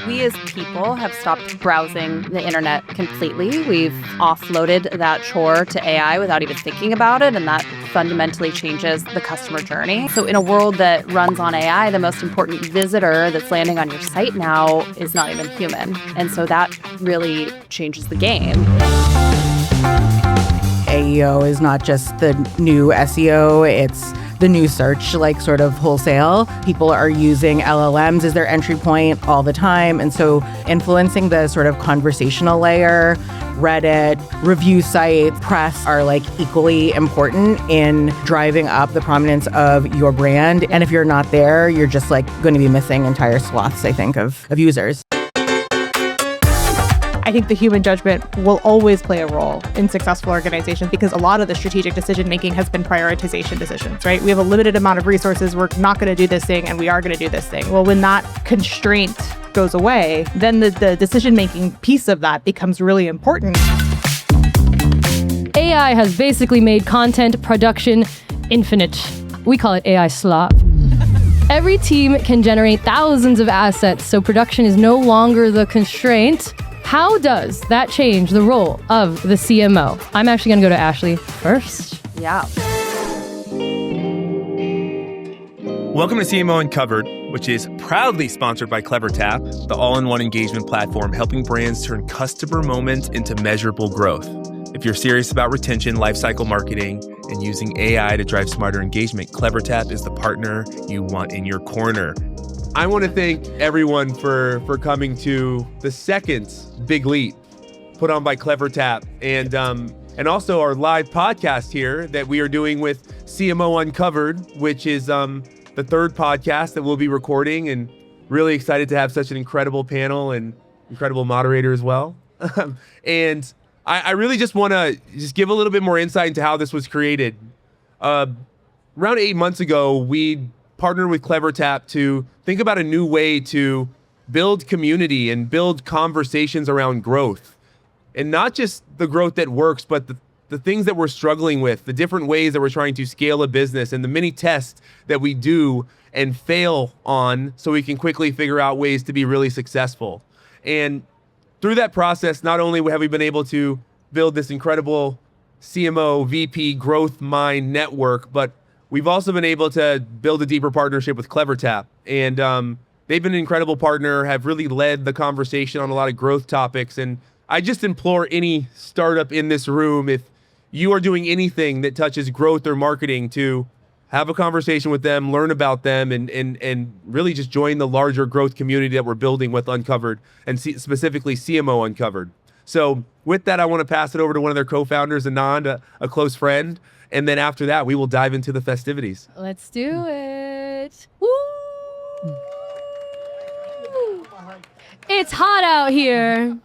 We as people have stopped browsing the internet completely. We've offloaded that chore to AI without even thinking about it, and that fundamentally changes the customer journey. So in a world that runs on AI, the most important visitor that's landing on your site now is not even human. And so that really changes the game. AEO is not just the new SEO, it's the new search, like sort of wholesale. People are using LLMs as their entry point all the time. And so influencing the sort of conversational layer, Reddit, review site, press are like equally important in driving up the prominence of your brand. And if you're not there, you're just like going to be missing entire swaths, I think, of users. I think the human judgment will always play a role in successful organizations because a lot of the strategic decision-making has been prioritization decisions, right? We have a limited amount of resources. We're not going to do this thing and we are going to do this thing. Well, when that constraint goes away, then the decision-making piece of that becomes really important. AI has basically made content production infinite. We call it AI slop. Every team can generate thousands of assets, so production is no longer the constraint. How does that change the role of the CMO? I'm actually going to go to Ashley first. Yeah. Welcome to CMO Uncovered, which is proudly sponsored by CleverTap, the all-in-one engagement platform helping brands turn customer moments into measurable growth. If you're serious about retention, lifecycle marketing, and using AI to drive smarter engagement, CleverTap is the partner you want in your corner. I want to thank everyone for coming to the second Big Leap put on by CleverTap and also our live podcast here that we are doing with CMO Uncovered, which is the third podcast that we'll be recording, and really excited to have such an incredible panel and incredible moderator as well. And I really just want to just give a little bit more insight into how this was created. Around 8 months ago, we partnered with CleverTap to think about a new way to build community and build conversations around growth. And not just the growth that works, but the things that we're struggling with, the different ways that we're trying to scale a business, and the many tests that we do and fail on so we can quickly figure out ways to be really successful. And through that process, not only have we been able to build this incredible CMO VP growth mind network, but we've also been able to build a deeper partnership with CleverTap. And they've been an incredible partner, have really led the conversation on a lot of growth topics. And I just implore any startup in this room, if you are doing anything that touches growth or marketing, to have a conversation with them, learn about them, and really just join the larger growth community that we're building with Uncovered, and specifically CMO Uncovered. So with that, I want to pass it over to one of their co-founders, Anand, a close friend. And then after that, we will dive into the festivities. Let's do it. Woo! It's hot out here.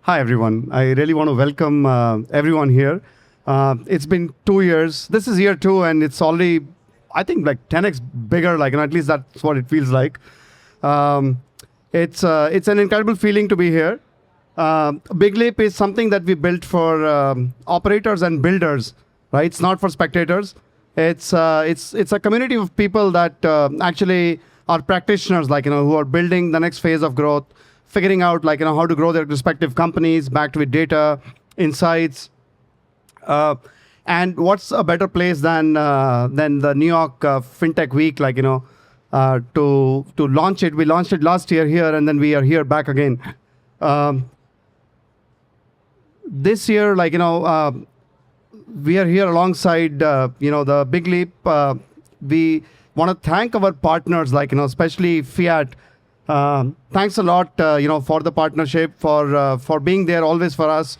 Hi, everyone. I really want to welcome everyone here. It's been 2 years. This is year 2, and it's already, I think, like 10x bigger. Like, and at least that's what it feels like. It's an incredible feeling to be here. Big Leap is something that we built for operators and builders, right? It's not for spectators. It's a community of people that actually are practitioners, like, who are building the next phase of growth, figuring out, like, how to grow their respective companies, backed with data, insights. And what's a better place than the New York FinTech Week, like, to launch it. We launched it last year here, and then we are here back again. This year, like, we are here alongside, the Big Leap. We want to thank our partners, like, especially Fiat. Thanks a lot, for the partnership, for being there always for us.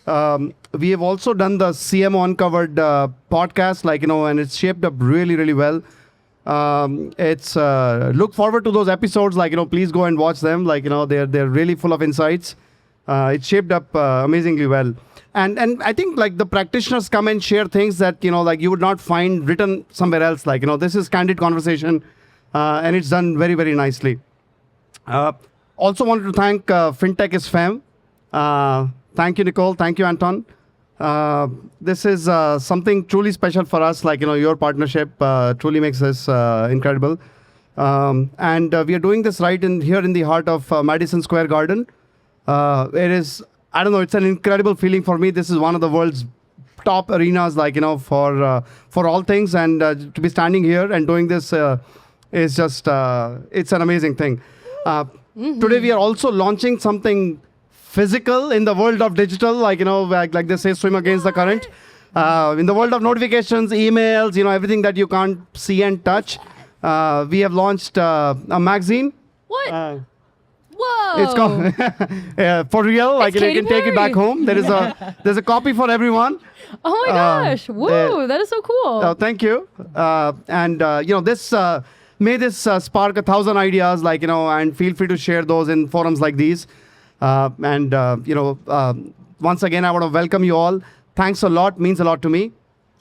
We have also done the CMO Uncovered podcast, like, and it's shaped up really, really well. It's look forward to those episodes, like, please go and watch them. Like, they're really full of insights. It's shaped up amazingly well. And I think, like, the practitioners come and share things that, like, you would not find written somewhere else. Like, this is candid conversation, and it's done very, very nicely. Also wanted to thank FinTech is Fam. Thank you, Nicole. Thank you, Anton. This is something truly special for us. Like, your partnership truly makes this incredible. And we are doing this right here in the heart of Madison Square Garden. It is, I don't know, it's an incredible feeling for me. This is one of the world's top arenas, for all things. And to be standing here and doing this is just, it's an amazing thing. Today we are also launching something physical in the world of digital, like they say, swim against the current. In the world of notifications, emails, everything that you can't see and touch. We have launched a magazine. What? Whoa! It's called for real. Like you can take it back home. There's a copy for everyone. Oh my gosh! Whoa, that is so cool. Thank you. This may this spark 1,000 ideas. And feel free to share those in forums like these. Once again, I want to welcome you all. Thanks a lot. Means a lot to me.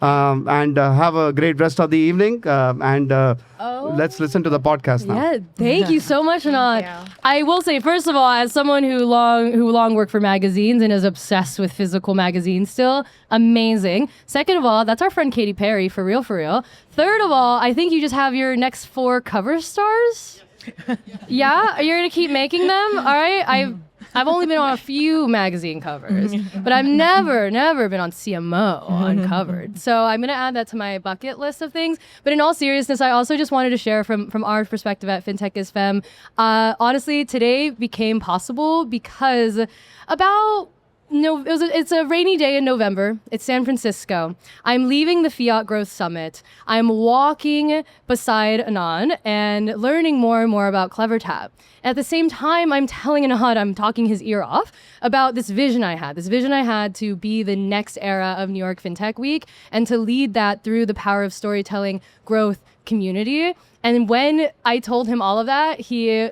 Have a great rest of the evening. Let's listen to the podcast now. Yeah, thank you so much, Anand. I will say, first of all, as someone who long worked for magazines and is obsessed with physical magazines still, amazing. Second of all, that's our friend Katy Perry, for real, for real. Third of all, I think you just have your next 4 cover stars. Yeah? You're going to keep making them? All right? I've only been on a few magazine covers, but I've never been on CMO Uncovered. So I'm going to add that to my bucket list of things. But in all seriousness, I also just wanted to share from our perspective at FinTech is Femme. Honestly, today became possible because it's a rainy day in November. It's San Francisco. I'm leaving the Fiat Growth Summit. I'm walking beside Anand and learning more and more about CleverTap. At the same time, I'm telling Anand, I'm talking his ear off about this vision I had to be the next era of New York FinTech Week and to lead that through the power of storytelling, growth, community. And when I told him all of that, he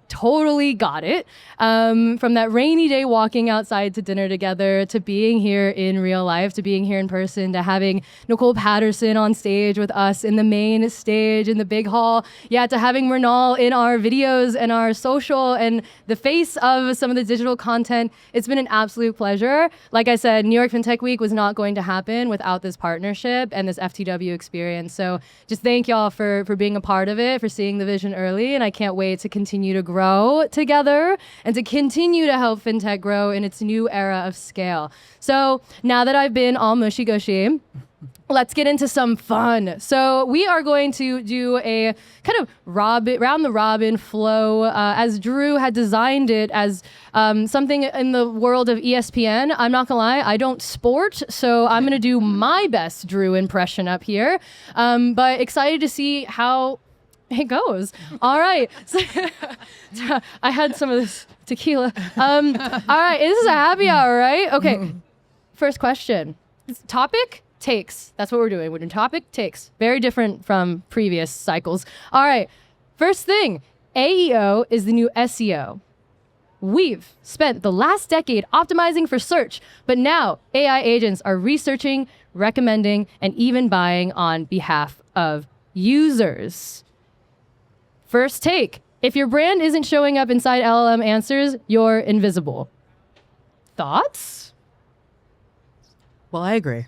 totally got it. From that rainy day walking outside to dinner together, to being here in real life, to being here in person, to having Nicole Patterson on stage with us in the main stage in the big hall, to having Mrinal in our videos and our social and the face of some of the digital content. It's been an absolute pleasure. Like I said, New York FinTech Week was not going to happen without this partnership and this FTW experience. So just thank y'all for being a part of it, for seeing the vision early, and I can't wait to continue to grow together and to continue to help FinTech grow in its new era of scale. So now that I've been all mushy-gushy, let's get into some fun. So we are going to do a kind of round the robin flow as Drew had designed it as something in the world of ESPN. I'm not gonna lie, I don't sport, so I'm gonna do my best Drew impression up here. But excited to see how it goes. All right. So, I had some of this tequila. All right. This is a happy hour, right? Okay. First question. Topic, takes. That's what we're doing. We're doing topic, takes. Very different from previous cycles. All right. First thing, AEO is the new SEO. We've spent the last decade optimizing for search, but now AI agents are researching, recommending, and even buying on behalf of users. First take, if your brand isn't showing up inside LLM answers, you're invisible. Thoughts? Well, I agree.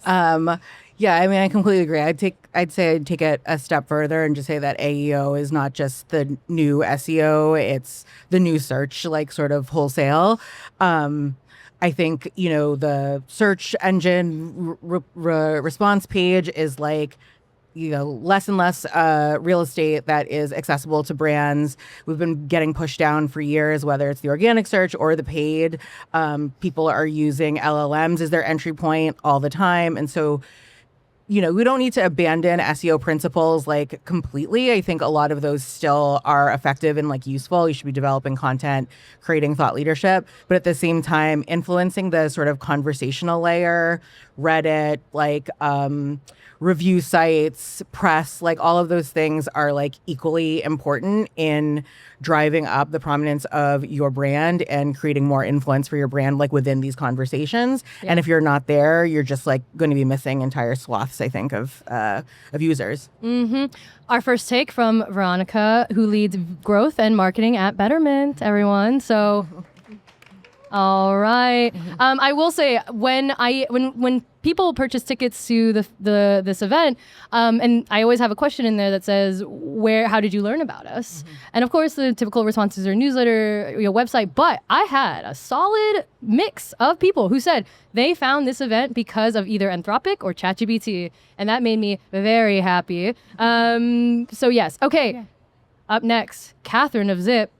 I completely agree. I'd say I'd take it a step further and just say that AEO is not just the new SEO, it's the new search, sort of wholesale. I think, the search engine response page is less and less real estate that is accessible to brands. We've been getting pushed down for years, whether it's the organic search or the paid. People are using LLMs as their entry point all the time. And so, we don't need to abandon SEO principles completely. I think a lot of those still are effective and useful. You should be developing content, creating thought leadership, but at the same time, influencing the sort of conversational layer, Reddit, review sites, press, all of those things are equally important in driving up the prominence of your brand and creating more influence for your brand within these conversations. Yeah. And if you're not there, you're just going to be missing entire swaths, I think, of users. Mm-hmm. Our first take from Veronica, who leads growth and marketing at Betterment, everyone. So All right. I will say when people purchase tickets to this event, and I always have a question in there that says, how did you learn about us? And of course, the typical responses are newsletter, website. But I had a solid mix of people who said they found this event because of either Anthropic or ChatGPT, and that made me very happy. So yes, okay. Up next, Catherine of Zip.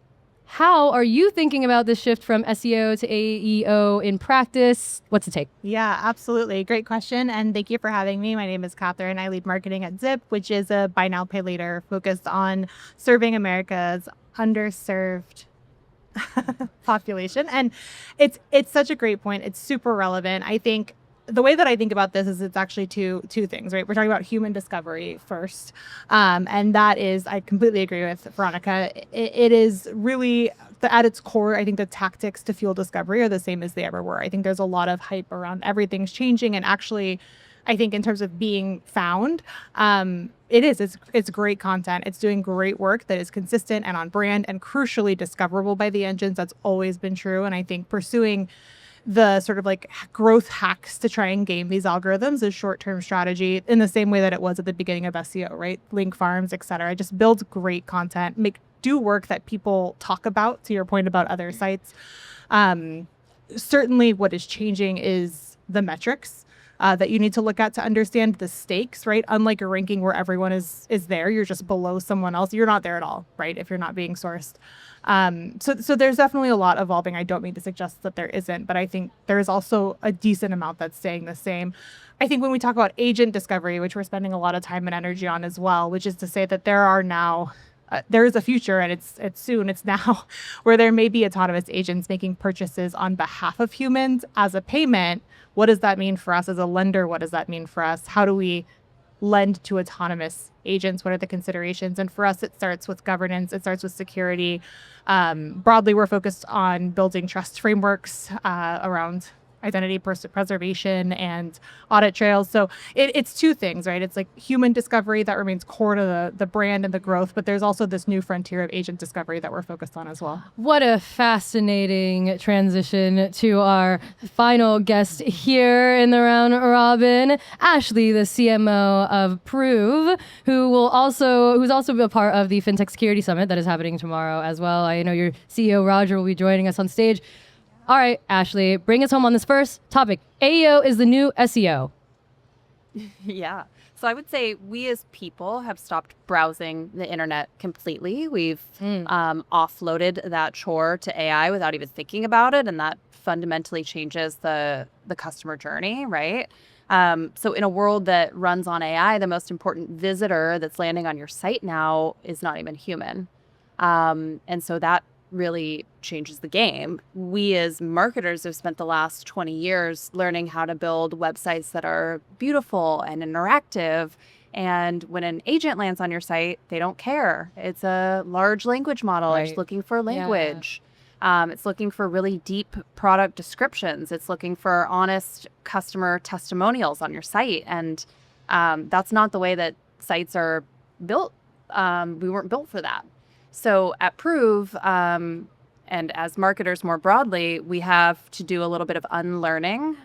How are you thinking about this shift from SEO to AEO in practice? What's the take? Yeah, absolutely. Great question. And thank you for having me. My name is Catherine. I lead marketing at Zip, which is a buy now, pay later focused on serving America's underserved population. And it's such a great point. It's super relevant. I think the way that I think about this is it's actually two things, right? We're talking about human discovery first. And that is, I completely agree with Veronica. It is really, at its core, I think the tactics to fuel discovery are the same as they ever were. I think there's a lot of hype around everything's changing. And actually, I think in terms of being found, it's great content. It's doing great work that is consistent and on brand and crucially discoverable by the engines. That's always been true. And I think pursuing the sort of like growth hacks to try and game these algorithms is short-term strategy in the same way that it was at the beginning of SEO, right? Link farms, et cetera. Just build great content, do work that people talk about, to your point about other sites. Certainly what is changing is the metrics that you need to look at to understand the stakes, right? Unlike a ranking where everyone is there, you're just below someone else. You're not there at all, right? If you're not being sourced. So there's definitely a lot evolving. I don't mean to suggest that there isn't, but I think there is also a decent amount that's staying the same. I think when we talk about agent discovery, which we're spending a lot of time and energy on as well, which is to say that there are now there is a future, and it's now, where there may be autonomous agents making purchases on behalf of humans as a payment. What does that mean for us as a lender? What does that mean for us? How do we lend to autonomous agents? What are the considerations? And for us, it starts with governance. It starts with security. Broadly, we're focused on building trust frameworks around identity preservation and audit trails. So it's two things, right? It's like human discovery that remains core to the brand and the growth, but there's also this new frontier of agent discovery that we're focused on as well. What a fascinating transition to our final guest here in the round robin, Ashley, the CMO of Prove, who's also a part of the FinTech Security Summit that is happening tomorrow as well. I know your CEO, Roger, will be joining us on stage. All right, Ashley, bring us home on this first topic. AEO is the new SEO. Yeah. So I would say we as people have stopped browsing the internet completely. We've offloaded that chore to AI without even thinking about it. And that fundamentally changes the customer journey, right? So in a world that runs on AI, the most important visitor that's landing on your site now is not even human. And so that really changes the game. We as marketers have spent the last 20 years learning how to build websites that are beautiful and interactive. And when an agent lands on your site, they don't care. It's a large language model. Right. It's looking for language. It's looking for really deep product descriptions. It's looking for honest customer testimonials on your site. And that's not the way that sites are built. We weren't built for that. So at Prove, and as marketers more broadly, we have to do a little bit of unlearning,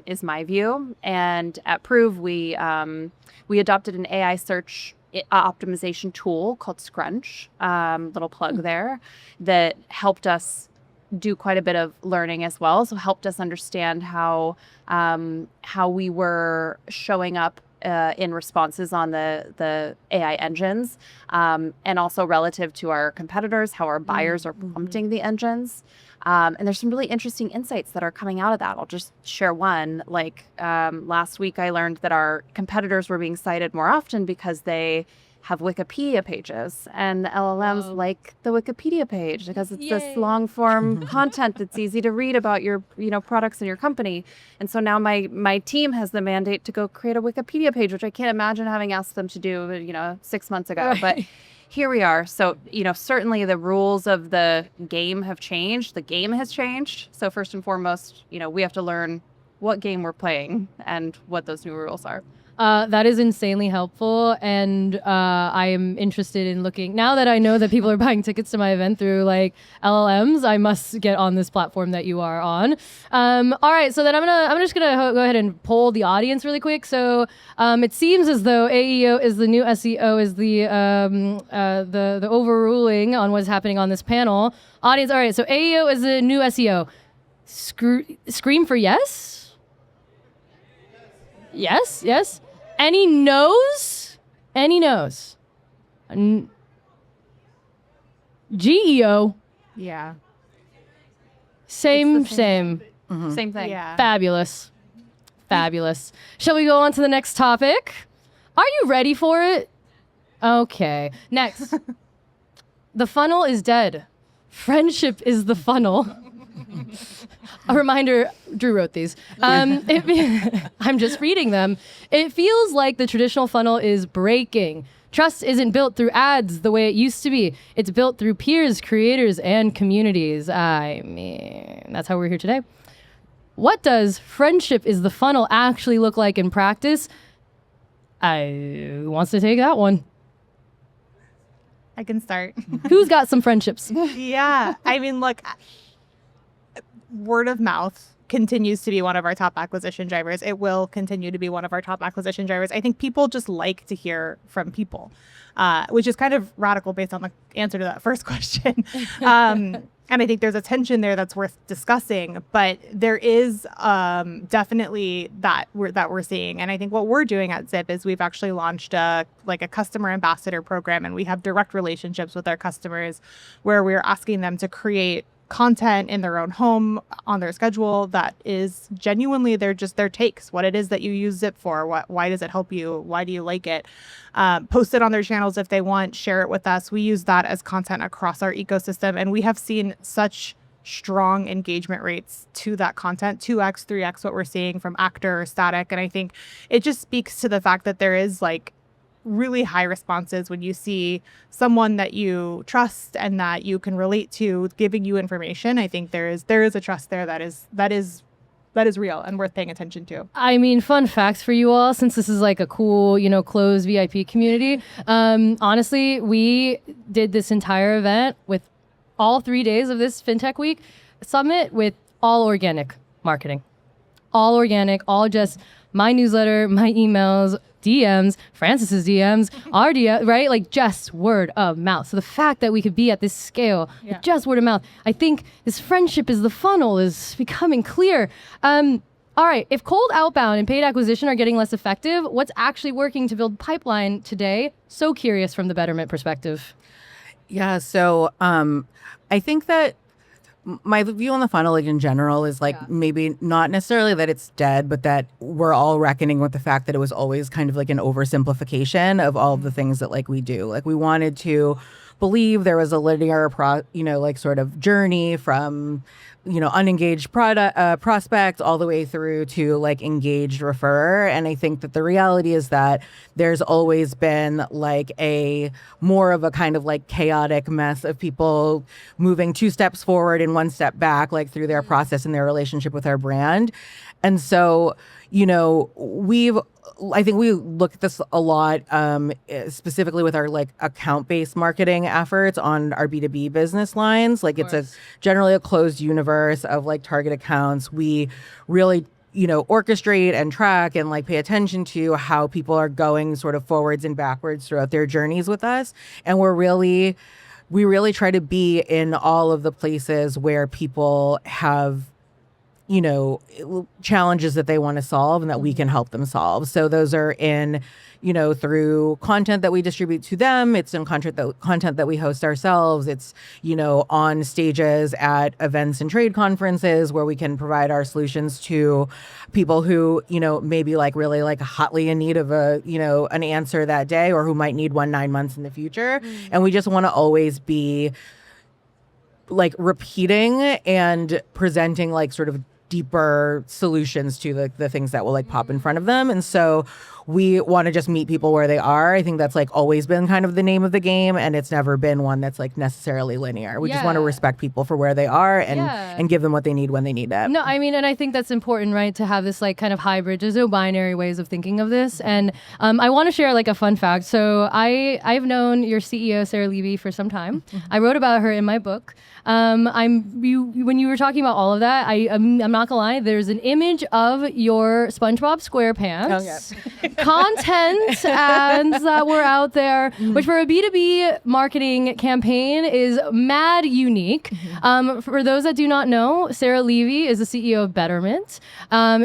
is my view. And at Prove, we adopted an AI search optimization tool called Scrunch, little plug there, that helped us do quite a bit of learning as well. So helped us understand how we were showing up in responses on the AI engines, and also relative to our competitors, how our buyers are prompting the engines. And there's some really interesting insights that are coming out of that. I'll just share one. Like last week, I learned that our competitors were being cited more often because they have Wikipedia pages, and the LLMs like the Wikipedia page because it's this long form content that's easy to read about your products and your company. And so now my team has the mandate to go create a Wikipedia page, which I can't imagine having asked them to do 6 months ago. Right. But here we are. So certainly the rules of the game have changed. The game has changed. So first and foremost, we have to learn what game we're playing and what those new rules are. That is insanely helpful, and I am interested in looking. Now that I know that people are buying tickets to my event through like LLMs, I must get on this platform that you are on. All right, so then I'm just gonna go ahead and poll the audience really quick. So it seems as though AEO is the new SEO, is the overruling on what's happening on this panel. Audience, all right, so AEO is the new SEO. Scream for yes? Yes, yes. Any no's? Any no's? GEO. Yeah. Same. Same thing. Yeah. Fabulous. Fabulous. Shall we go on to the next topic? Are you ready for it? Okay. Next. The funnel is dead. Friendship is the funnel. A reminder, Drew wrote these. I'm just reading them. It feels like the traditional funnel is breaking. Trust isn't built through ads the way it used to be. It's built through peers, creators, and communities. I mean, that's how we're here today. What does friendship is the funnel actually look like in practice? Who wants to take that one? I can start. Who's got some friendships? Yeah. I mean, look, word of mouth continues to be one of our top acquisition drivers. It will continue to be one of our top acquisition drivers. I think people just like to hear from people, which is kind of radical based on the answer to that first question. And I think there's a tension there that's worth discussing, but there is definitely that we're seeing. And I think what we're doing at Zip is we've actually launched a customer ambassador program, and we have direct relationships with our customers where we're asking them to create content in their own home on their schedule that is genuinely their takes, what it is that you use Zip for, why does it help you, why do you like it, post it on their channels if they want, share it with us. We use that as content across our ecosystem, and we have seen such strong engagement rates to that content, 2x 3x what we're seeing from Actor or Static. And I think it just speaks to the fact that there is like really high responses when you see someone that you trust and that you can relate to giving you information. I think there is a trust there that is real and worth paying attention to. I mean, fun facts for you all, since this is like a cool, closed VIP community. Honestly, we did this entire event with all 3 days of this FinTech Week Summit with all organic marketing. All organic, all just my newsletter, my emails, DMs, Francis's DMs, our DM, right? Like just word of mouth. So the fact that we could be at this scale with just word of mouth, I think this friendship is the funnel is becoming clear. All right, if cold outbound and paid acquisition are getting less effective, what's actually working to build pipeline today? So curious from the Betterment perspective. Yeah, so I think that my view on the funnel, like in general, is like maybe not necessarily that it's dead, but that we're all reckoning with the fact that it was always kind of like an oversimplification of all of the things that like we do. Like we wanted to believe there was a linear, sort of journey from, unengaged prospect all the way through to like engaged referrer. And I think that the reality is that there's always been like a more of a kind of like chaotic mess of people moving 2 steps forward and 1 step back, like through their process and their relationship with our brand. And so, I think we look at this a lot, specifically with our like account-based marketing efforts on our B2B business lines. Like it's generally a closed universe of like target accounts. We really, orchestrate and track and like pay attention to how people are going sort of forwards and backwards throughout their journeys with us. And we really try to be in all of the places where people have challenges that they want to solve and that we can help them solve. So those are in, through content that we distribute to them. It's in content that we host ourselves. It's, on stages at events and trade conferences where we can provide our solutions to people who, maybe like really like hotly in need of an answer that day, or who might need one 9 months in the future. And we just want to always be like repeating and presenting like sort of deeper solutions to the things that will like pop in front of them. And so we want to just meet people where they are. I think that's like always been kind of the name of the game, and it's never been one that's like necessarily linear. We just want to Yeah. respect people for where they are and Yeah. and give them what they need when they need it. No, I mean, and I think that's important, right? To have this like kind of hybrid. There's no binary ways of thinking of this. And I want to share like a fun fact. So I've known your CEO, Sarah Levy, for some time. I wrote about her in my book. When you were talking about all of that, I'm not gonna lie. There's an image of your SpongeBob SquarePants content ads that were out there, which for a B2B marketing campaign is mad unique. For those that do not know, Sarah Levy is the CEO of Betterment.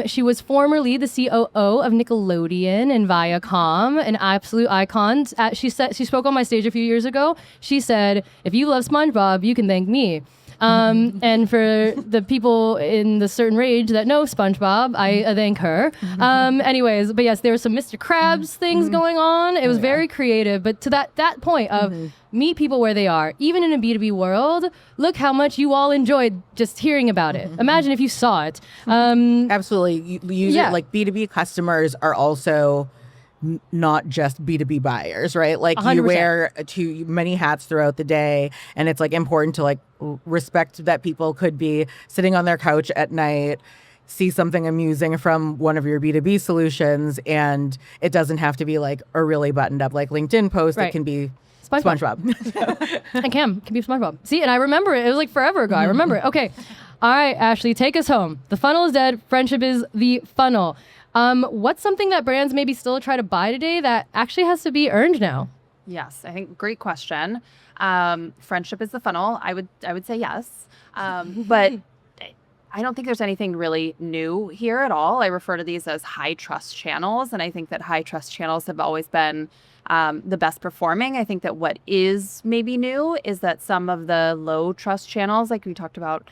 She was formerly the COO of Nickelodeon and Viacom, an absolute icon. She spoke on my stage a few years ago. She said, "If you love SpongeBob, you can thank me." And for the people in the certain range that know SpongeBob, I thank her. Anyways, but yes, there were some Mr. Krabs things going on. It was very creative, but to that point of meet people where they are, even in a B2B world, look how much you all enjoyed just hearing about it. Imagine if you saw it. Absolutely. Yeah. Like B2B customers are also not just B2B buyers, right? Like 100%. you wear too many hats throughout the day, and it's like important to like respect that people could be sitting on their couch at night, see something amusing from one of your B2B solutions, and it doesn't have to be like a really buttoned up like LinkedIn post. Right. It can be SpongeBob. SpongeBob. And Cam can be SpongeBob. See, and I remember it. It was like forever ago. I remember it. Okay. All right, Ashley, take us home. The funnel is dead. Friendship is the funnel. What's something that brands maybe still try to buy today that actually has to be earned now? Yes, I think great question. Friendship is the funnel. I would say yes, but I don't think there's anything really new here at all. I refer to these as high trust channels, and I think that high trust channels have always been the best performing. I think that what is maybe new is that some of the low trust channels, like we talked about,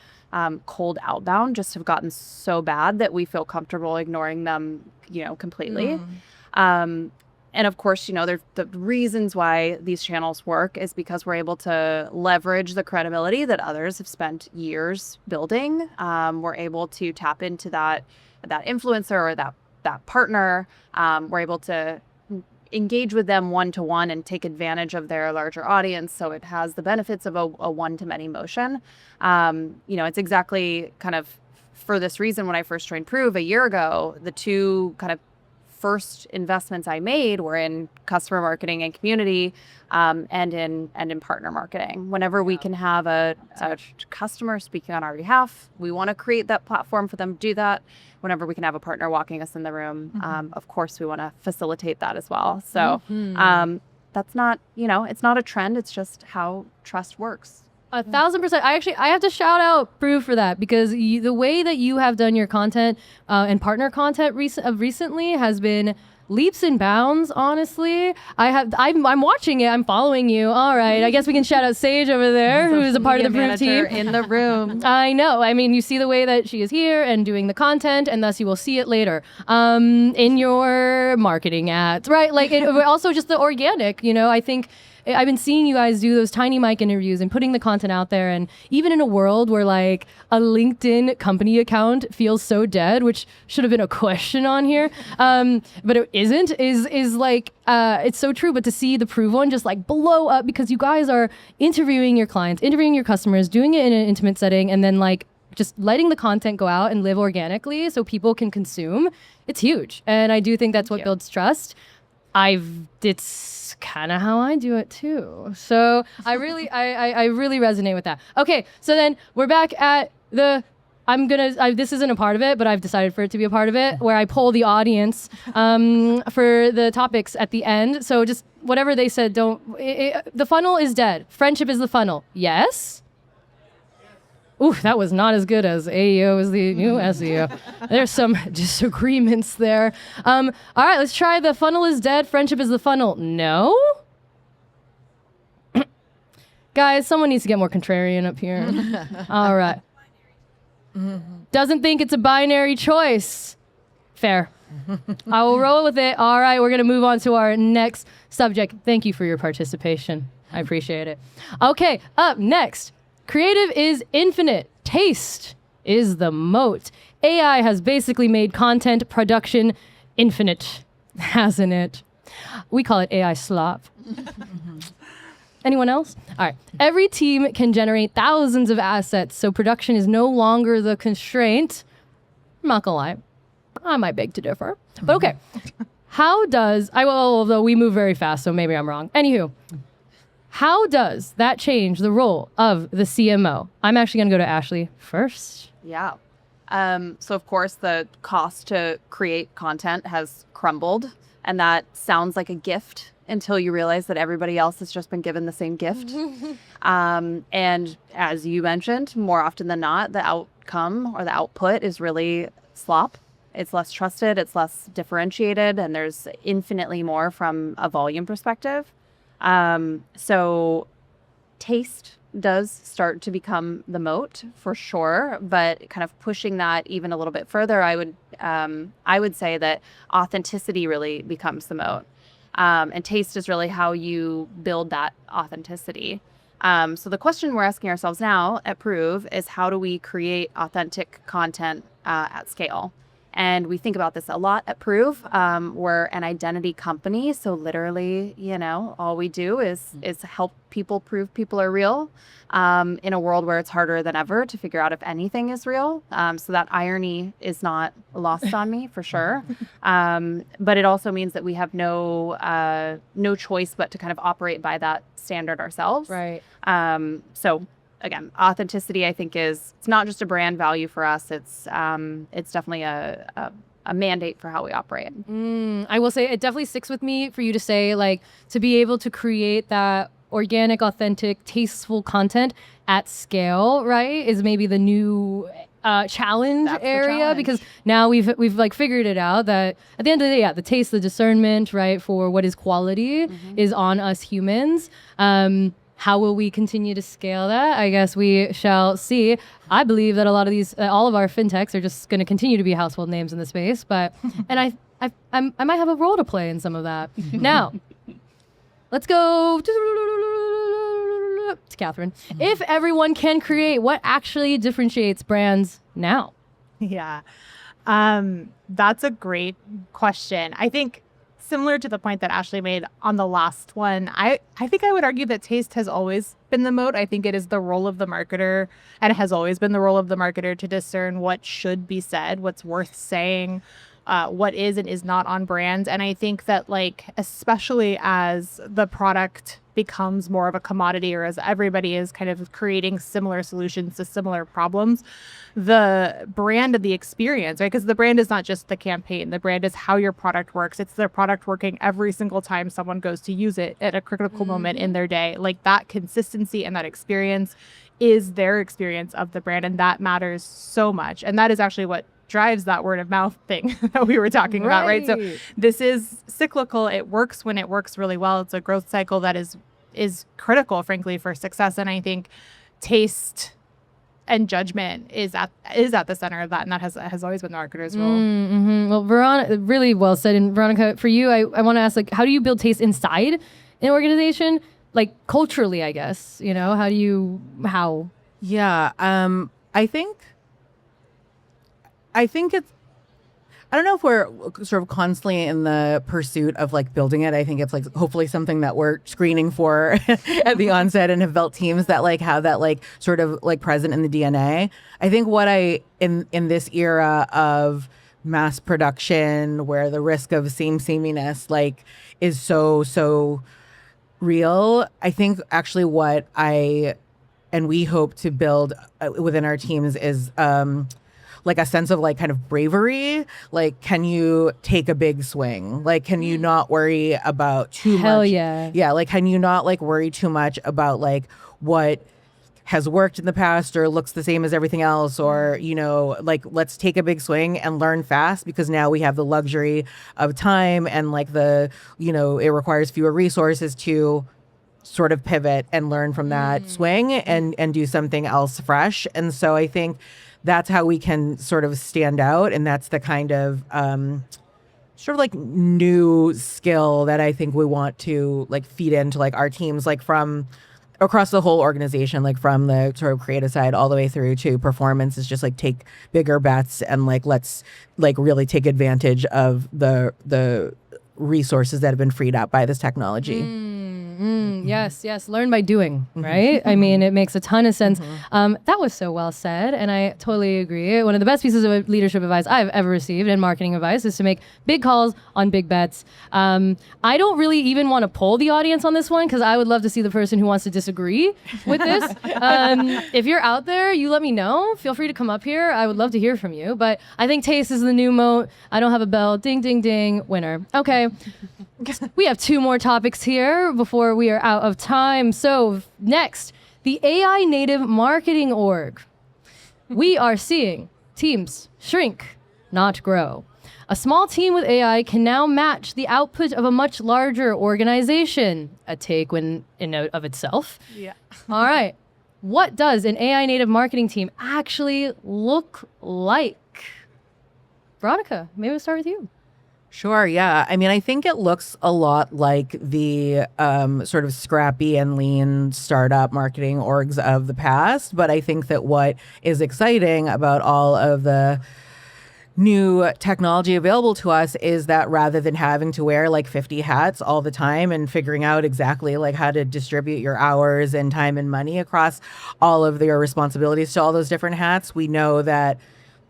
cold outbound, just have gotten so bad that we feel comfortable ignoring them, completely. And of course, the reasons why these channels work is because we're able to leverage the credibility that others have spent years building. We're able to tap into that influencer or that partner. We're able to engage with them one-to-one and take advantage of their larger audience, so it has the benefits of a one-to-many motion. It's exactly kind of for this reason when I first joined Prove a year ago, the two kind of first investments I made were in customer marketing and community, and in partner marketing. Whenever we can have a customer speaking on our behalf, we want to create that platform for them to do that. Whenever we can have a partner walking us in the room, of course, we want to facilitate that as well. So that's not, it's not a trend. It's just how trust works. 1,000%. I have to shout out Prove for that, because the way that you have done your content and partner content recently has been leaps and bounds. Honestly, I'm watching it. I'm following you. All right, I guess we can shout out Sage over there, who is a part of the Prove team in the room. I know. I mean, you see the way that she is here and doing the content, and thus you will see it later in your marketing ads, right? Like also just the organic. I think I've been seeing you guys do those tiny mic interviews and putting the content out there. And even in a world where like a LinkedIn company account feels so dead, which should have been a question on here, but it isn't, is like, it's so true. But to see the Prove one just like blow up because you guys are interviewing your clients, interviewing your customers, doing it in an intimate setting, and then like just letting the content go out and live organically so people can consume, it's huge. And I do think that's what builds trust. It's kind of how I do it too. So I really resonate with that. Okay, so then we're back at this isn't a part of it, but I've decided for it to be a part of it, where I poll the audience for the topics at the end. So just whatever they said, the funnel is dead. Friendship is the funnel. Yes? Ooh, that was not as good as AEO is the new SEO. There's some disagreements there. All right, let's try the funnel is dead, friendship is the funnel. No? Guys, someone needs to get more contrarian up here. All right. Doesn't think it's a binary choice. Fair. I will roll with it. All right, we're going to move on to our next subject. Thank you for your participation. I appreciate it. Okay, up next. Creative is infinite. Taste is the moat. AI has basically made content production infinite. hasn't it? We call it AI slop. Anyone else? All right. Every team can generate thousands of assets, so production is no longer the constraint. I'm not gonna lie. I might beg to differ. But okay. How does, although we move very fast, so maybe I'm wrong. Anywho, how does that change the role of the CMO? I'm actually gonna go to Ashley first. Yeah. So of course the cost to create content has crumbled, and that sounds like a gift until you realize that everybody else has just been given the same gift. And as you mentioned, more often than not, the outcome or the output is really slop. It's less trusted, it's less differentiated, and there's infinitely more from a volume perspective. So taste does start to become the moat for sure, but kind of pushing that even a little bit further, I would say that authenticity really becomes the moat. And taste is really how you build that authenticity. So the question we're asking ourselves now at Prove is, how do we create authentic content at scale? And we think about this a lot at Prove. We're an identity company, so literally, all we do is help people prove people are real in a world where it's harder than ever to figure out if anything is real. So that irony is not lost on me for sure. But it also means that we have no choice but to kind of operate by that standard ourselves. Right. So again, authenticity, I think, it's not just a brand value for us. It's definitely a mandate for how we operate. I will say it definitely sticks with me for you to say, like, to be able to create that organic, authentic, tasteful content at scale, right, is maybe the new challenge area, because now we've like figured it out that at the end of the day, the taste, the discernment, right, for what is quality is on us humans. How will we continue to scale that? I guess we shall see. I believe that a lot of these, all of our fintechs are just going to continue to be household names in the space, but and I might have a role to play in some of that. Now, let's go to Catherine. If everyone can create, what actually differentiates brands now? Yeah, that's a great question. I think similar to the point that Ashley made on the last one, I think I would argue that taste has always been the moat. I think it is the role of the marketer, and it has always been the role of the marketer to discern what should be said, what's worth saying, what is and is not on brand. And I think that, like, especially as the product becomes more of a commodity, or as everybody is kind of creating similar solutions to similar problems, the brand and the experience, right? Because the brand is not just the campaign. The brand is how your product works. It's their product working every single time someone goes to use it at a critical moment in their day. Like, that consistency and that experience is their experience of the brand, and that matters so much. And that is actually what drives that word of mouth thing that we were talking about, right? So this is cyclical. It works when it works really well. It's a growth cycle that is critical, frankly, for success. And I think taste and judgment is at the center of that, and that has always been the marketer's role. Well, Veronica, really well said. And Veronica, for you, I want to ask, like, how do you build taste inside an organization, like culturally? I guess how? Yeah, I think it's, I don't know if we're sort of constantly in the pursuit of like building it. I think it's like hopefully something that we're screening for at the onset, and have built teams that like have that like sort of like present in the DNA. I think what in this era of mass production, where the risk of sameness like is so real, I think actually what we hope to build within our teams is like a sense of like kind of bravery. Like, can you take a big swing? Like, can you not worry about too much? Hell yeah. Yeah. Like, can you not like worry too much about like what has worked in the past or looks the same as everything else, or, like, let's take a big swing and learn fast, because now we have the luxury of time, and like it requires fewer resources to sort of pivot and learn from that swing and do something else fresh. And so I think that's how we can sort of stand out. And that's the kind of sort of like new skill that I think we want to like feed into like our teams, like from across the whole organization, like from the sort of creative side all the way through to performance, is just like take bigger bets and like let's like really take advantage of the resources that have been freed up by this technology. Yes. Learn by doing, right? I mean, it makes a ton of sense. That was so well said, and I totally agree. One of the best pieces of leadership advice I've ever received and marketing advice is to make big calls on big bets. I don't really even want to poll the audience on this one because I would love to see the person who wants to disagree with this. If you're out there, you let me know. Feel free to come up here. I would love to hear from you. But I think taste is the new moat. I don't have a bell. Ding, ding, ding. Winner. Okay. We have 2 more topics here before we are out of time. So next, the AI native marketing org. We are seeing teams shrink, not grow. A small team with AI can now match the output of a much larger organization. A take in note of itself. Yeah. All right. What does an AI native marketing team actually look like? Veronica, maybe we'll start with you. Sure, yeah. I mean, I think it looks a lot like the sort of scrappy and lean startup marketing orgs of the past. But I think that what is exciting about all of the new technology available to us is that rather than having to wear like 50 hats all the time and figuring out exactly like how to distribute your hours and time and money across all of your responsibilities to all those different hats, we know that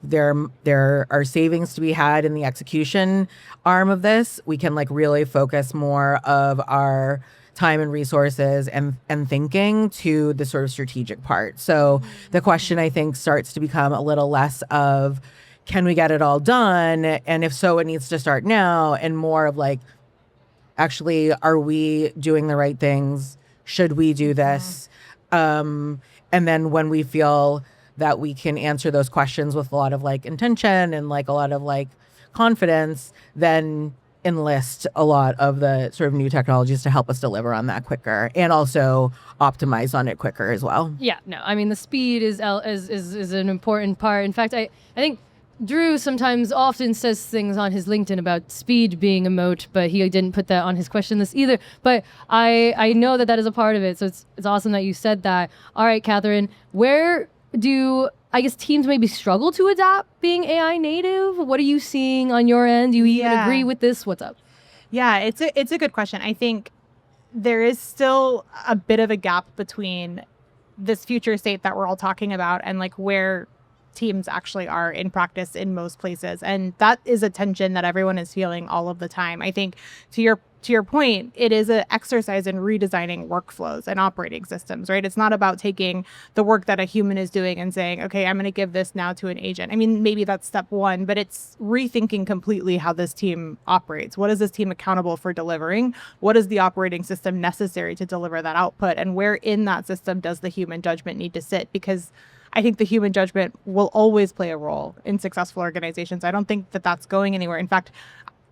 there are savings to be had in the execution arm of this. We can like really focus more of our time and resources and thinking to the sort of strategic part. So the question, I think, starts to become a little less of, can we get it all done? And if so, it needs to start now, and more of like, actually, are we doing the right things? Should we do this? And then when we feel that we can answer those questions with a lot of like intention and like a lot of like confidence, then enlist a lot of the sort of new technologies to help us deliver on that quicker and also optimize on it quicker as well. Yeah, no, I mean, the speed is an important part. In fact, I think Drew sometimes often says things on his LinkedIn about speed being a moat, but he didn't put that on his question list either. But I know that is a part of it. So it's awesome that you said that. All right, Catherine, where do, I guess, teams maybe struggle to adapt being AI native? What are you seeing on your end? Do you even agree with this? What's up? Yeah, it's a good question. I think there is still a bit of a gap between this future state that we're all talking about and like where teams actually are in practice in most places. And that is a tension that everyone is feeling all of the time. I think to your point, it is an exercise in redesigning workflows and operating systems, right? It's not about taking the work that a human is doing and saying, okay, I'm going to give this now to an agent. I mean, maybe that's step one, but it's rethinking completely how this team operates. What is this team accountable for delivering? What is the operating system necessary to deliver that output? And where in that system does the human judgment need to sit? Because I think the human judgment will always play a role in successful organizations. I don't think that that's going anywhere. In fact,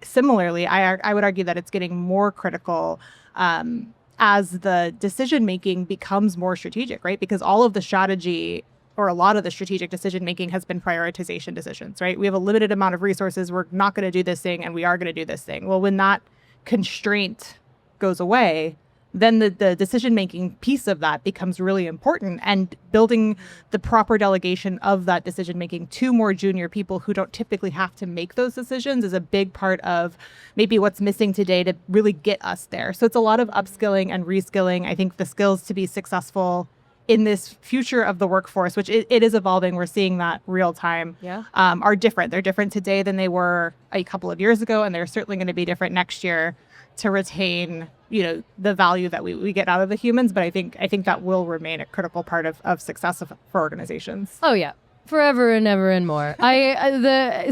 similarly, I would argue that it's getting more critical as the decision-making becomes more strategic, right? Because all of the strategy or a lot of the strategic decision-making has been prioritization decisions, right? We have a limited amount of resources. We're not going to do this thing and we are going to do this thing. Well, when that constraint goes away, then the decision-making piece of that becomes really important, and building the proper delegation of that decision-making to more junior people who don't typically have to make those decisions is a big part of maybe what's missing today to really get us there. So it's a lot of upskilling and reskilling. I think the skills to be successful in this future of the workforce, which it is evolving, we're seeing that real time, are different. They're different today than they were a couple of years ago, and they're certainly going to be different next year to retain, the value that we get out of the humans. But I think that will remain a critical part of success for organizations. Oh yeah, forever and ever and more.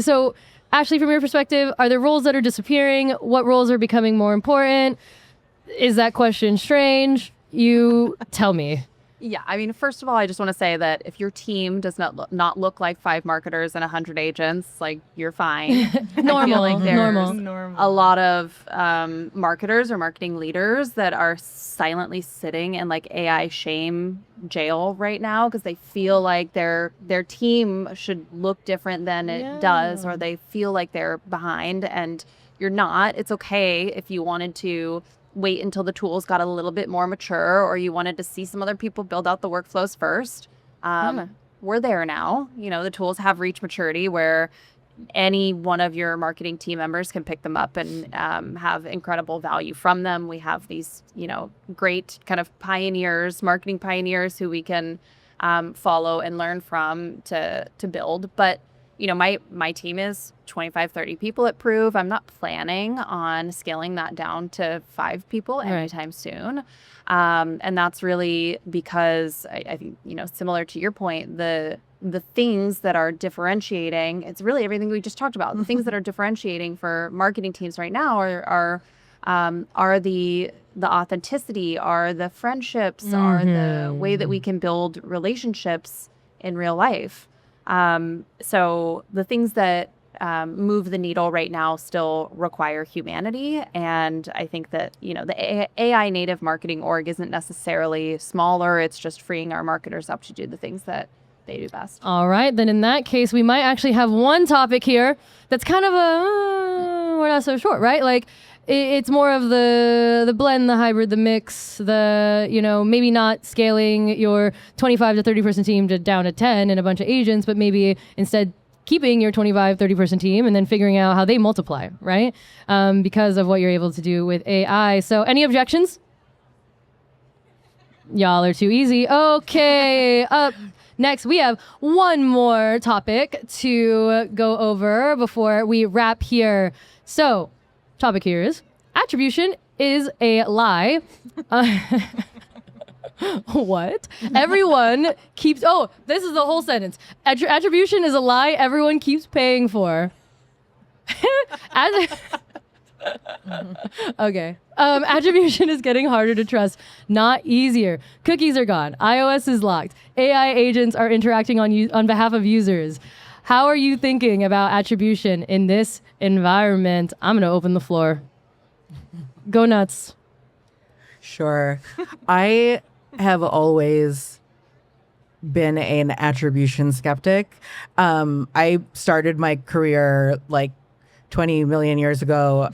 So Ashley, from your perspective, are there roles that are disappearing? What roles are becoming more important? Is that question strange? You tell me. Yeah, I mean, first of all, I just want to say that if your team does not look like 5 marketers and 100 agents, like, you're fine. Normal. I feel like there's Normal. a lot of marketers or marketing leaders that are silently sitting in like AI shame jail right now because they feel like their team should look different than it does, or they feel like they're behind, and you're not. It's okay if you wanted to wait until the tools got a little bit more mature, or you wanted to see some other people build out the workflows first. We're there now. The tools have reached maturity where any one of your marketing team members can pick them up and have incredible value from them. We have these, great kind of pioneers, marketing pioneers who we can follow and learn from to build. But, my team is 25, 30 people at Prove. I'm not planning on scaling that down to 5 people anytime soon. And that's really because I think, similar to your point, the things that are differentiating, it's really everything we just talked about. The things that are differentiating for marketing teams right now are the authenticity, are the friendships, are the way that we can build relationships in real life. So the things that move the needle right now still require humanity. And I think that, the AI native marketing org isn't necessarily smaller. It's just freeing our marketers up to do the things that they do best. All right, then in that case, we might actually have one topic here that's kind of we're not so sure, right? Like it's more of the blend, the hybrid, the mix, maybe not scaling your 25 to 30 person team down to 10 and a bunch of agents, but maybe instead keeping your 25, 30 person team and then figuring out how they multiply, right? Because of what you're able to do with AI. So any objections? Y'all are too easy. Okay, up next, we have one more topic to go over before we wrap here. So, topic here is attribution is a lie. What? Everyone keeps... Oh, this is the whole sentence. Attribution is a lie everyone keeps paying for. Okay. Attribution is getting harder to trust, not easier. Cookies are gone. iOS is locked. AI agents are interacting on behalf of users. How are you thinking about attribution in this environment? I'm going to open the floor. Go nuts. Sure. I have always been an attribution skeptic. I started my career 20 million years ago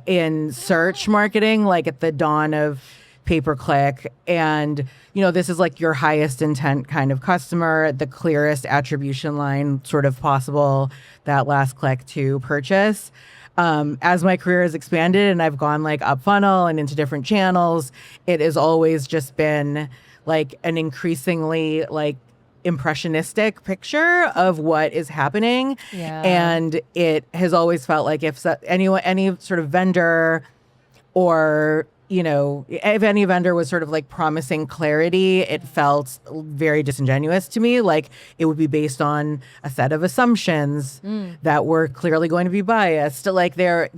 in search marketing, at the dawn of pay-per-click. And, this is your highest intent kind of customer, the clearest attribution line sort of possible, that last click to purchase. As my career has expanded and I've gone up funnel and into different channels, it has always just been an increasingly impressionistic picture of what is happening. Yeah. And it has always felt like if any sort of vendor or, if any vendor was sort of promising clarity, it felt very disingenuous to me. It would be based on a set of assumptions that were clearly going to be biased. There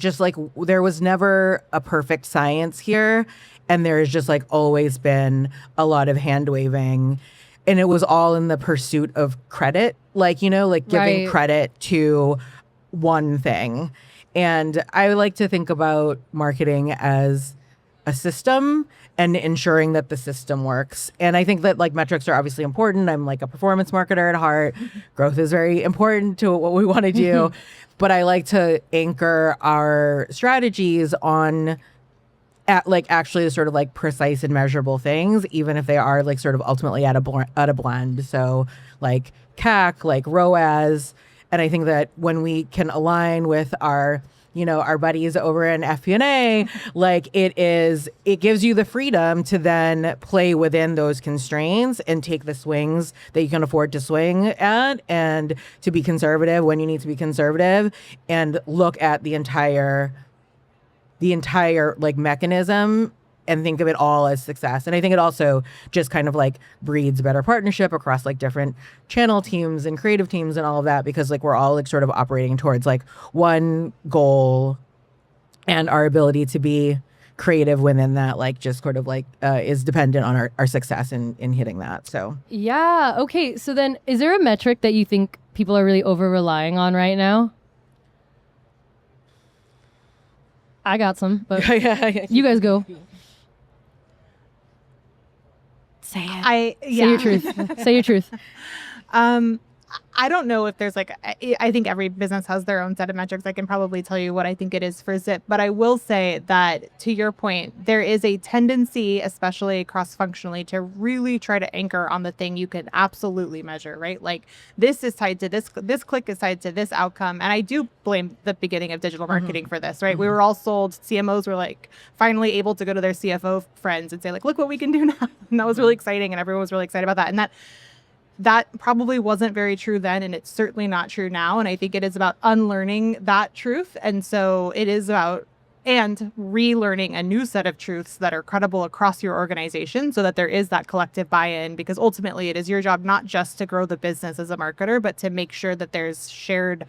was never a perfect science here. And there has just always been a lot of hand waving. And it was all in the pursuit of credit, giving credit to one thing. And I like to think about marketing as a system and ensuring that the system works. And I think that metrics are obviously important. I'm a performance marketer at heart. Growth is very important to what we want to do. But I like to anchor our strategies on actually sort of precise and measurable things, even if they are sort of ultimately at a blend. So CAC, ROAS. And I think that when we can align with our buddies over in FP&A, it gives you the freedom to then play within those constraints and take the swings that you can afford to swing at, and to be conservative when you need to be conservative, and look at the entire mechanism and think of it all as success. And I think it also just kind of breeds better partnership across different channel teams and creative teams and all of that, because we're all sort of operating towards one goal, and our ability to be creative within that just sort of is dependent on our success in hitting that. So yeah. Okay. So then is there a metric that you think people are really over relying on right now? I got some, but you guys go. Say it. Say your truth. Say your truth. I don't know if there's I think every business has their own set of metrics. I can probably tell you what I think it is for Zip, but I will say that to your point, there is a tendency, especially cross-functionally, to really try to anchor on the thing you can absolutely measure, right? Like this is tied to this click is tied to this outcome. And I do blame the beginning of digital marketing for this, right? We were all sold, CMOs were like finally able to go to their CFO friends and say like, look what we can do now. And that was really exciting. And everyone was really excited about that. And that probably wasn't very true then, and it's certainly not true now. And I think it is about unlearning that truth. And so it is about relearning a new set of truths that are credible across your organization so that there is that collective buy-in, because ultimately it is your job not just to grow the business as a marketer, but to make sure that there's shared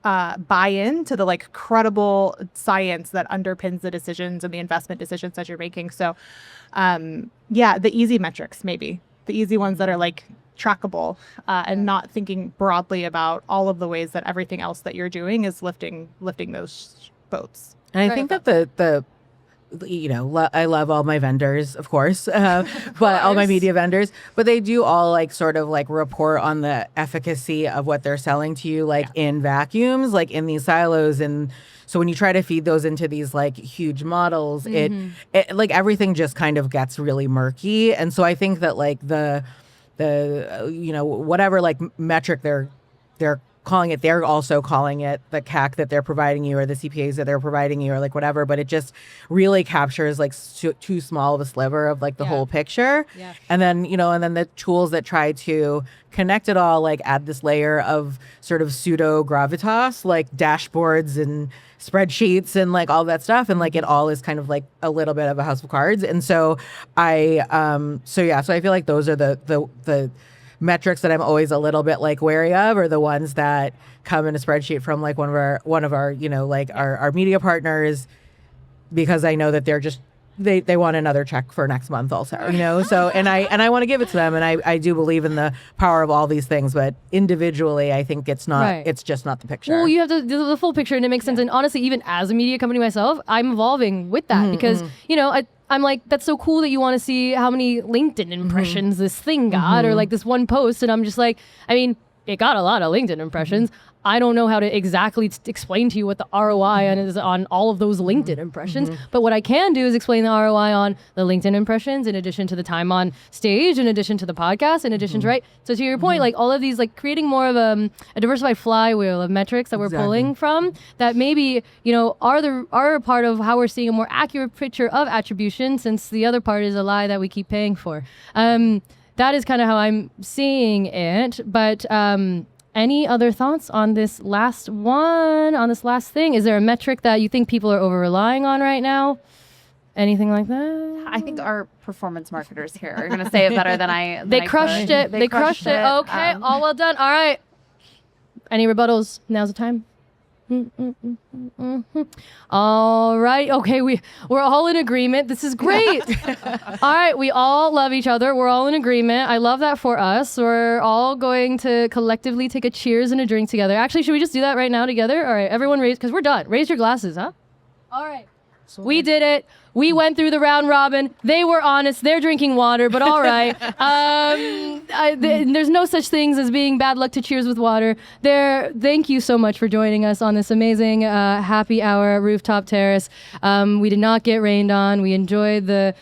buy-in to the like credible science that underpins the decisions and the investment decisions that you're making. So the easy metrics, maybe the easy ones that are like trackable and not thinking broadly about all of the ways that everything else that you're doing is lifting those boats. And I think that the I love all my vendors, of course, but all my media vendors, but they do all like sort of like report on the efficacy of what they're selling to you, like in vacuums, like in these silos. And so when you try to feed those into these like huge models, it like everything just kind of gets really murky. And so I think that like the whatever like metric they're calling it, they're also calling it the CAC that they're providing you or the CPAs that they're providing you or like whatever, but it just really captures like too small of a sliver of like the whole picture. Yeah. And then the tools that try to connect it all, like add this layer of sort of pseudo gravitas, like dashboards and spreadsheets and like all that stuff. And like it all is kind of like a little bit of a house of cards. And so I feel like those are the metrics that I'm always a little bit like wary of, are the ones that come in a spreadsheet from like one of our our media partners, because I know that they're just they want another check for next month also, so and I want to give it to them, and I do believe in the power of all these things, but individually I think it's not it's just not the picture. Well, you have the full picture, and it makes sense. And honestly, even as a media company myself, I'm evolving with that because I'm like, that's so cool that you want to see how many LinkedIn impressions this thing got or like this one post. And I'm just like, I mean, it got a lot of LinkedIn impressions. I don't know how to exactly explain to you what the ROI is on all of those LinkedIn impressions. But what I can do is explain the ROI on the LinkedIn impressions in addition to the time on stage, in addition to the podcast, in addition to, right? So to your point, like all of these, like creating more of a diversified flywheel of metrics that we're pulling from that maybe, are a part of how we're seeing a more accurate picture of attribution, since the other part is a lie that we keep paying for. That is kind of how I'm seeing it. But any other thoughts on this last thing? Is there a metric that you think people are over-relying on right now? Anything like that? I think our performance marketers here are going to say it better than I. They crushed it. They crushed it. Okay, all well done. All right. Any rebuttals? Now's the time. All right. Okay, we're all in agreement. This is great. All right, we all love each other. We're all in agreement. I love that for us. We're all going to collectively take a cheers and a drink together. Actually, should we just do that right now together? All right, everyone raise, because we're done. Raise your glasses, huh? All right. We did it. We went through the round robin. They were honest. They're drinking water, but all right. There's no such things as being bad luck to cheers with water. Thank you so much for joining us on this amazing happy hour rooftop terrace. We did not get rained on. We enjoyed the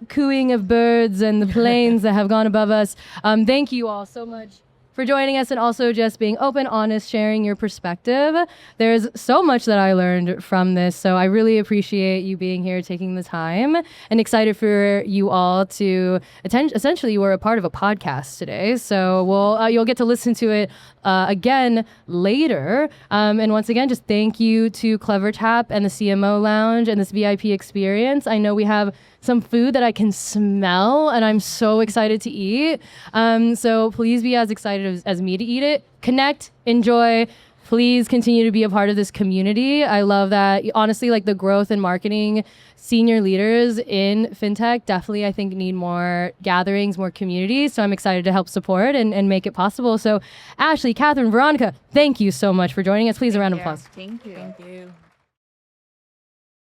cooing of birds and the planes that have gone above us. Thank you all so much for joining us, and also just being open, honest, sharing your perspective. There's so much that I learned from this, so I really appreciate you being here, taking the time, and excited for you all to attend. Essentially, you were a part of a podcast today, so you'll get to listen to it again later. And once again, just thank you to CleverTap and the CMO Lounge and this VIP experience. I know we have some food that I can smell, and I'm so excited to eat. So please be as excited as me to eat it. Connect, enjoy. Please continue to be a part of this community. I love that. Honestly, like the growth and marketing senior leaders in fintech definitely, I think, need more gatherings, more communities. So I'm excited to help support and make it possible. So Ashley, Catherine, Veronica, thank you so much for joining us. Please, a round of applause. Thank you. Thank you.